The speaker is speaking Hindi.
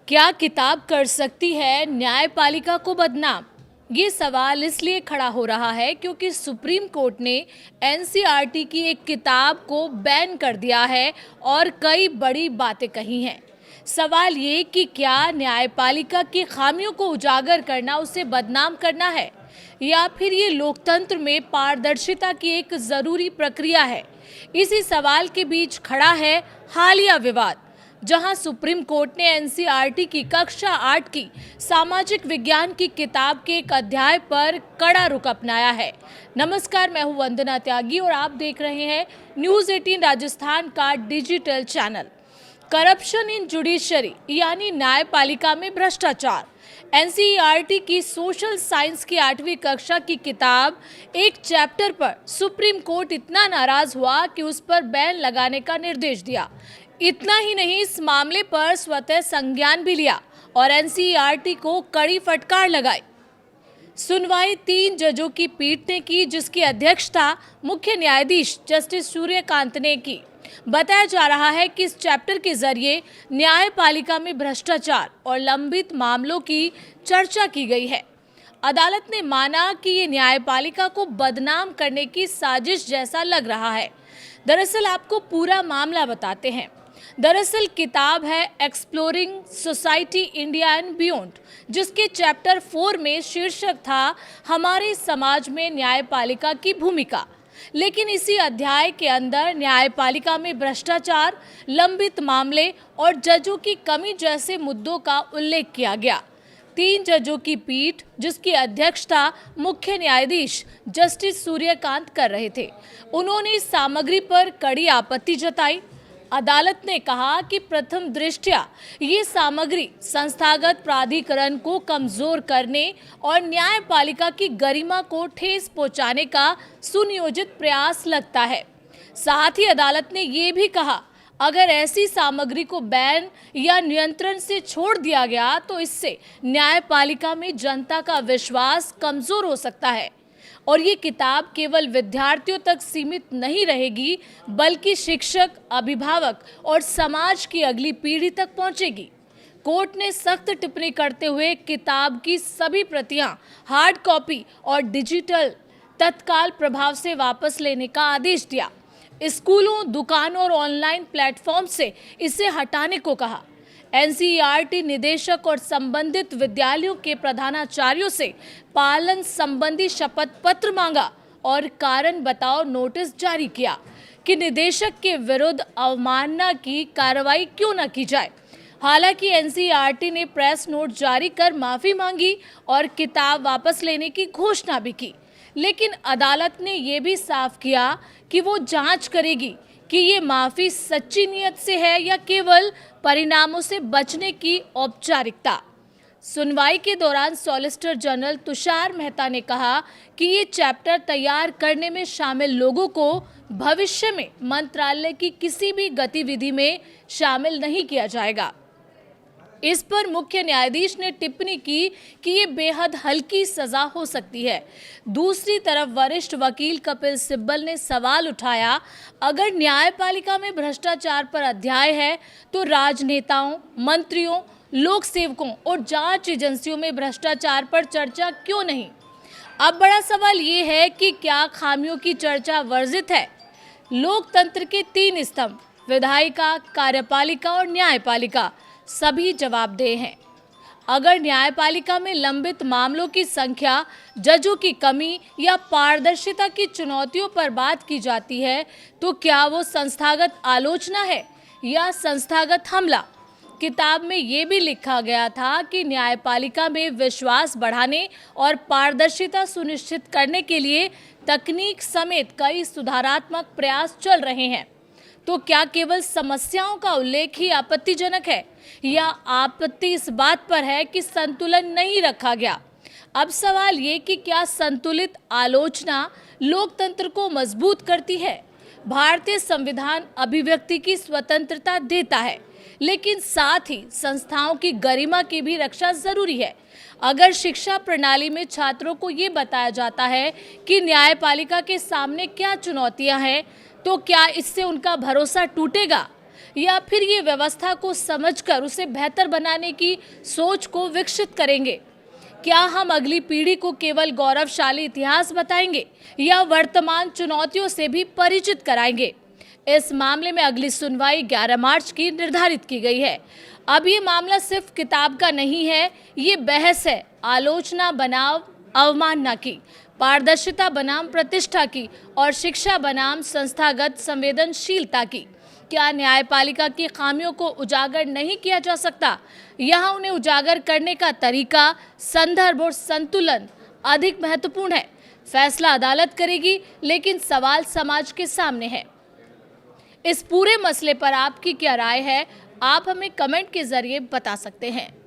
क्या किताब कर सकती है न्यायपालिका को बदनाम? ये सवाल इसलिए खड़ा हो रहा है क्योंकि सुप्रीम कोर्ट ने एनसीईआरटी की एक किताब को बैन कर दिया है और कई बड़ी बातें कही हैं। सवाल ये कि क्या न्यायपालिका की खामियों को उजागर करना उसे बदनाम करना है या फिर ये लोकतंत्र में पारदर्शिता की एक जरूरी प्रक्रिया है। इसी सवाल के बीच खड़ा है हालिया विवाद, जहां सुप्रीम कोर्ट ने एनसीईआरटी की कक्षा 8 की सामाजिक विज्ञान की किताब के एक अध्याय पर कड़ा रुख अपनाया है। नमस्कार, मैं हूं वंदना त्यागी और आप देख रहे हैं न्यूज़ 18 राजस्थान का digital channel. Corruption in judiciary यानी न्यायपालिका में भ्रष्टाचार। एनसीईआरटी की सोशल साइंस की 8वीं कक्षा की किताब एक चैप्टर पर सुप्रीम कोर्ट इतना नाराज हुआ कि उस पर बैन लगाने का निर्देश दिया। इतना ही नहीं, इस मामले पर स्वतः संज्ञान भी लिया और एनसीईआरटी को कड़ी फटकार लगाई। सुनवाई 3 जजों की पीठ ने की, जिसकी अध्यक्षता मुख्य न्यायाधीश जस्टिस सूर्यकांत ने की। बताया जा रहा है कि इस चैप्टर के जरिए न्यायपालिका में भ्रष्टाचार और लंबित मामलों की चर्चा की गई है। अदालत ने माना कि ये न्यायपालिका को बदनाम करने की साजिश जैसा लग रहा है। दरअसल आपको पूरा मामला बताते हैं। दरअसल किताब है exploring society India and beyond, जिसके चैप्टर 4 में शीर्षक था हमारे समाज में न्यायपालिका की भूमिका। लेकिन इसी अध्याय के अंदर न्यायपालिका में भ्रष्टाचार, लंबित मामले और जजों की कमी जैसे मुद्दों का उल्लेख किया गया। 3 जजों की पीठ, जिसकी अध्यक्षता मुख्य न्यायाधीश जस्टिस सूर्यकांत कर रहे थे, उन्होंने इस सामग्री पर कड़ी आपत्ति जताई। अदालत ने कहा कि प्रथम दृष्टया ये सामग्री संस्थागत प्राधिकरण को कमजोर करने और न्यायपालिका की गरिमा को ठेस पहुंचाने का सुनियोजित प्रयास लगता है। साथ ही अदालत ने ये भी कहा, अगर ऐसी सामग्री को बैन या नियंत्रण से छोड़ दिया गया तो इससे न्यायपालिका में जनता का विश्वास कमजोर हो सकता है और ये किताब केवल विद्यार्थियों तक सीमित नहीं रहेगी, बल्कि शिक्षक, अभिभावक और समाज की अगली पीढ़ी तक पहुंचेगी। कोर्ट ने सख्त टिप्पणी करते हुए किताब की सभी प्रतियां हार्ड कॉपी और डिजिटल तत्काल प्रभाव से वापस लेने का आदेश दिया। स्कूलों, दुकानों और ऑनलाइन प्लेटफॉर्म से इसे हटाने को कहा। एनसीईआरटी निदेशक और संबंधित विद्यालयों के प्रधानाचार्यों से पालन संबंधी शपथ पत्र मांगा और कारण बताओ नोटिस जारी किया कि निदेशक के विरुद्ध अवमानना की कार्रवाई क्यों न की जाए। हालांकि एनसीईआरटी ने प्रेस नोट जारी कर माफी मांगी और किताब वापस लेने की घोषणा भी की, लेकिन अदालत ने यह भी साफ किया कि वो जांच करेगी कि ये माफी सच्ची नीयत से है या केवल परिणामों से बचने की औपचारिकता। सुनवाई के दौरान सॉलिसिटर जनरल तुषार मेहता ने कहा कि ये चैप्टर तैयार करने में शामिल लोगों को भविष्य में मंत्रालय की किसी भी गतिविधि में शामिल नहीं किया जाएगा। इस पर मुख्य न्यायाधीश ने टिप्पणी की कि ये बेहद हल्की सजा हो सकती है। दूसरी तरफ वरिष्ठ वकील कपिल सिब्बल ने सवाल उठाया, अगर न्यायपालिका में भ्रष्टाचार पर अध्याय है तो राजनेताओं, मंत्रियों, लोक सेवकों और जांच एजेंसियों में भ्रष्टाचार पर चर्चा क्यों नहीं? अब बड़ा सवाल ये है कि क्या खामियों की चर्चा वर्जित है? लोकतंत्र के 3 स्तंभ, विधायिका, कार्यपालिका और न्यायपालिका, सभी जवाबदेह हैं। अगर न्यायपालिका में लंबित मामलों की संख्या, जजों की कमी या पारदर्शिता की चुनौतियों पर बात की जाती है तो क्या वो संस्थागत आलोचना है या संस्थागत हमला? किताब में ये भी लिखा गया था कि न्यायपालिका में विश्वास बढ़ाने और पारदर्शिता सुनिश्चित करने के लिए तकनीक समेत कई सुधारात्मक प्रयास चल रहे हैं। तो क्या केवल समस्याओं का उल्लेख ही आपत्तिजनक है या आपत्ति इस बात पर है कि संतुलन नहीं रखा गया? अब सवाल ये कि क्या संतुलित आलोचना लोकतंत्र को मजबूत करती है? भारतीय संविधान अभिव्यक्ति की स्वतंत्रता देता है, लेकिन साथ ही संस्थाओं की गरिमा की भी रक्षा जरूरी है। अगर शिक्षा प्रणाली में छात्रों को ये बताया जाता है कि न्यायपालिका के सामने क्या चुनौतियां हैं, तो क्या इससे उनका भरोसा टूटेगा या फिर ये व्यवस्था को समझकर उसे बेहतर बनाने की सोच को विकसित करेंगे? क्या हम अगली पीढ़ी को केवल गौरवशाली इतिहास बताएंगे या वर्तमान चुनौतियों से भी परिचित कराएंगे? इस मामले में अगली सुनवाई 11 मार्च की निर्धारित की गई है। अब ये मामला सिर्फ किताब का नहीं है, ये बहस है आलोचना बनाम अवमानना की, पारदर्शिता बनाम प्रतिष्ठा की और शिक्षा बनाम संस्थागत संवेदनशीलता की। क्या न्यायपालिका की खामियों को उजागर नहीं किया जा सकता? यहाँ उन्हें उजागर करने का तरीका, संदर्भ और संतुलन अधिक महत्वपूर्ण है। फैसला अदालत करेगी, लेकिन सवाल समाज के सामने है। इस पूरे मसले पर आपकी क्या राय है? आप हमें कमेंट के जरिए बता सकते हैं।